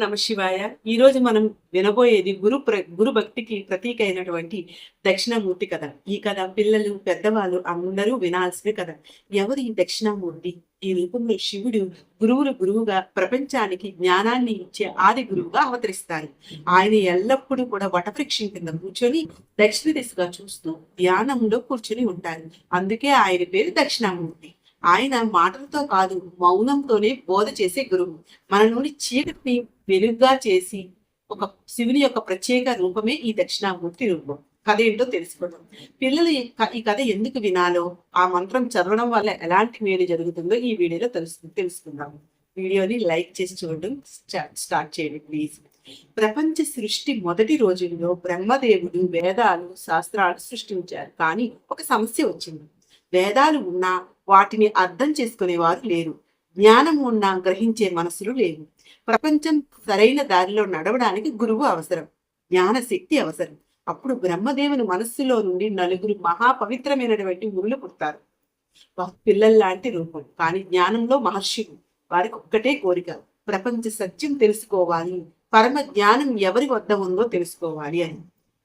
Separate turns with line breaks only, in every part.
నమ శివాయ. ఈరోజు మనం వినబోయేది గురు భక్తికి ప్రతీక అయినటువంటి దక్షిణామూర్తి కథ. ఈ కథ పిల్లలు పెద్దవాళ్ళు అందరూ వినాల్సిన కథ. ఎవరు ఈ దక్షిణామూర్తి? ఈ రూపంలో శివుడు గురువుగా ప్రపంచానికి జ్ఞానాన్ని ఇచ్చే ఆది గురువుగా అవతరిస్తారు. ఆయన ఎల్లప్పుడూ కూడా వటవృక్షం కింద కూర్చొని దక్షిణ దిశగా చూస్తూ ధ్యానంలో కూర్చొని ఉంటారు. అందుకే ఆయన పేరు దక్షిణామూర్తి. ఆయన మాటలతో కాదు, మౌనంతోనే బోధ చేసే గురువు. మనలోని చీకటిని వెలుగుగా చేసి ఒక శివుని యొక్క ప్రత్యేక రూపమే ఈ దక్షిణామూర్తి రూపం. కథ ఏంటో తెలుసుకుందాం. పిల్లలు ఈ కథ ఎందుకు వినాలో, ఆ మంత్రం చదవడం వల్ల ఎలాంటి మేలు జరుగుతుందో ఈ వీడియోలో తెలుసుకుందాం. వీడియోని లైక్ చేసి చూడడం స్టార్ట్ చేయండి ప్లీజ్. ప్రపంచ సృష్టి మొదటి రోజుల్లో బ్రహ్మదేవుడు వేదాలు శాస్త్రాలు సృష్టించారు. కానీ ఒక సమస్య వచ్చింది. వేదాలు ఉన్నా వాటిని అర్థం చేసుకునేవారు లేరు. జ్ఞానం ఉన్నా గ్రహించే మనసులు లేవు. ప్రపంచం సరైన దారిలో నడవడానికి గురువు అవసరం, జ్ఞాన శక్తి అవసరం. అప్పుడు బ్రహ్మదేవుని మనస్సులో నుండి నలుగురు మహాపవిత్రమైనటువంటి మురులు పుడతారు. పిల్లల్లాంటి రూపం, కానీ జ్ఞానంలో మహర్షులు. వారికి ఒక్కటే కోరిక, ప్రపంచ సత్యం తెలుసుకోవాలి, పరమ జ్ఞానం ఎవరి వద్ద ఉందో తెలుసుకోవాలి అని.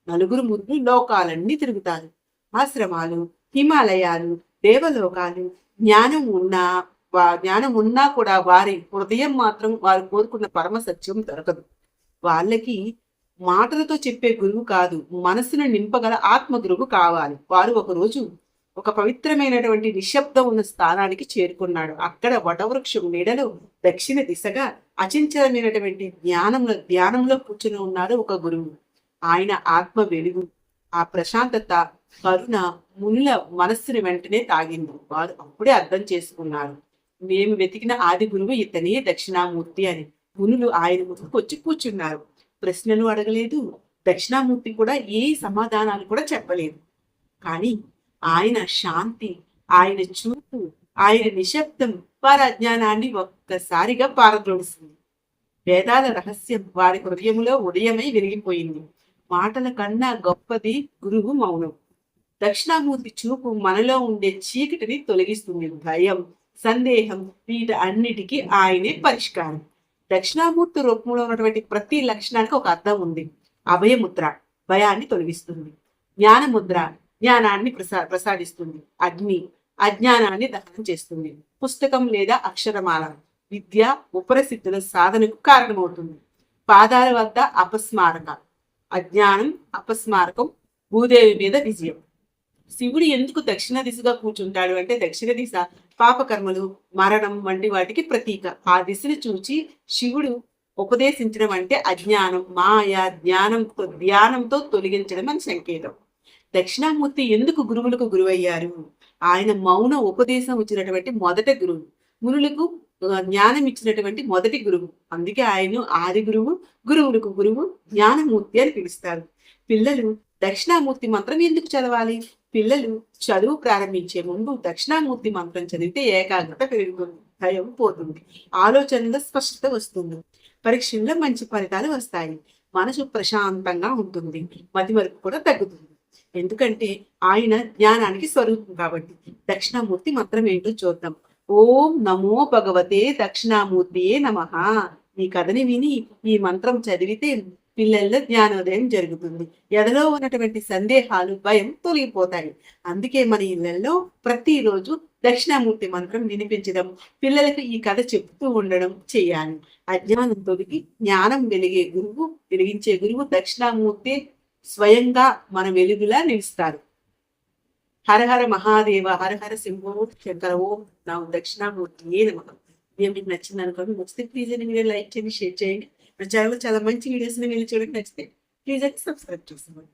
నలుగురు మురులు లోకాలన్నీ తిరుగుతారు. ఆశ్రమాలు, హిమాలయాలు, దేవలోకాలు. జ్ఞానం ఉన్నా కూడా వారి హృదయం మాత్రం వారు కోరుకున్న పరమ సత్యం దొరకదు. వాళ్ళకి మాటలతో చెప్పే గురువు కాదు, మనసును నింపగల ఆత్మ గురువు కావాలి. వారు ఒకరోజు ఒక పవిత్రమైనటువంటి నిశ్శబ్దం ఉన్న స్థానానికి చేరుకున్నాడు. అక్కడ వటవృక్షం నీడలో దక్షిణ దిశగా అచంచలమైనటువంటి ధ్యానంలో కూర్చుని ఉన్నాడు ఒక గురువు. ఆయన ఆత్మ వెలుగు, ఆ ప్రశాంతత, కరుణ మునుల మనస్సుని వెంటనే తాగింది. వారు అప్పుడే అర్థం చేసుకున్నారు, మేము వెతికిన ఆది గురువు ఇతనే దక్షిణామూర్తి అని. మునులు ఆయన ముందుకు వచ్చి కూర్చున్నారు. ప్రశ్నలు అడగలేదు, దక్షిణామూర్తి కూడా ఏ సమాధానాలు కూడా చెప్పలేదు. కానీ ఆయన శాంతి, ఆయన చూపు, ఆయన నిశ్శబ్దం వారి అజ్ఞానాన్ని ఒక్కసారిగా పారద్రోడిసింది. వేదాల రహస్యం వారి హృదయంలో ఉదయమై వెలిగిపోయింది. మాటల కన్నా గొప్పది గురువు మౌనం. దక్షిణామూర్తి చూపు మనలో ఉండే చీకటిని తొలగిస్తుంది. భయం, సందేహం వీటి అన్నిటికీ ఆయనే పరిష్కారం. దక్షిణామూర్తి రూపంలో ఉన్నటువంటి ప్రతి లక్షణానికి ఒక అర్థం ఉంది. అభయముద్ర భయాన్ని తొలగిస్తుంది. జ్ఞానముద్ర జ్ఞానాన్ని ప్రసాదిస్తుంది. అగ్ని అజ్ఞానాన్ని దహనం చేస్తుంది. పుస్తకం లేదా అక్షరమాల విద్య ఉపరసిద్ధుల సాధనకు కారణమవుతుంది. పాదాల వద్ద అపస్మారక, అజ్ఞానం అపస్మారకం, భూదేవి మీద విజయం. శివుడు ఎందుకు దక్షిణ దిశగా కూర్చుంటాడు అంటే, దక్షిణ దిశ పాపకర్మలు, మరణం వంటి వాటికి ప్రతీక. ఆ దిశను చూచి శివుడు ఉపదేశించడం అంటే అజ్ఞానం, మాయ, ధ్యానంతో తొలగించడం అని సంకేతం. దక్షిణామూర్తి ఎందుకు గురువులకు గురువయ్యారు? ఆయన మౌన ఉపదేశం ఇచ్చినటువంటి మొదటి గురువు, మునులకు జ్ఞానం ఇచ్చినటువంటి మొదటి గురువు. అందుకే ఆయన ఆది గురువు, గురువులకు గురువు, జ్ఞానమూర్తి అని పిలుస్తారు. పిల్లలు దక్షిణామూర్తి మంత్రం ఎందుకు చదవాలి? పిల్లలు చదువు ప్రారంభించే ముందు దక్షిణామూర్తి మంత్రం చదివితే ఏకాగ్రత పెరుగుతుంది, భయం పోతుంది, ఆలోచనలో స్పష్టత వస్తుంది, పరీక్షల్లో మంచి ఫలితాలు వస్తాయి, మనసు ప్రశాంతంగా ఉంటుంది, మతిమరుపు కూడా తగ్గుతుంది. ఎందుకంటే ఆయన జ్ఞానానికి స్వరూపం కాబట్టి. దక్షిణామూర్తి మంత్రం ఏంటో చూద్దాం. ఓం నమో భగవతే దక్షిణామూర్తియే నమః. ఈ కథని విని ఈ మంత్రం చదివితే పిల్లల్లో జ్ఞానోదయం జరుగుతుంది. ఎదలో ఉన్నటువంటి సందేహాలు, భయం తొలగిపోతాయి. అందుకే మన ఇళ్లలో ప్రతిరోజు దక్షిణామూర్తి మంత్రం వినిపించడం, పిల్లలకు ఈ కథ చెప్తూ ఉండడం చేయాలి. అజ్ఞానం తొలగి జ్ఞానం వెలిగించే గురువు దక్షిణామూర్తి స్వయంగా మన వెలుగులా నిలుస్తారు. హరహర మహాదేవ, హరహర సింహో శంకర, ఓం నా దక్షిణామూర్తి ఏ నమః. మీకు నచ్చింది అనుకోండి. నచ్చితే ప్లీజ్ అని మీరు లైక్ చేయండి, షేర్ చేయండి. నా ఛానల్ చాలా మంచి వీడియోస్ మీరు చూడడానికి నచ్చితే ప్లీజ్ అని సబ్స్క్రైబ్ చేసుకోండి.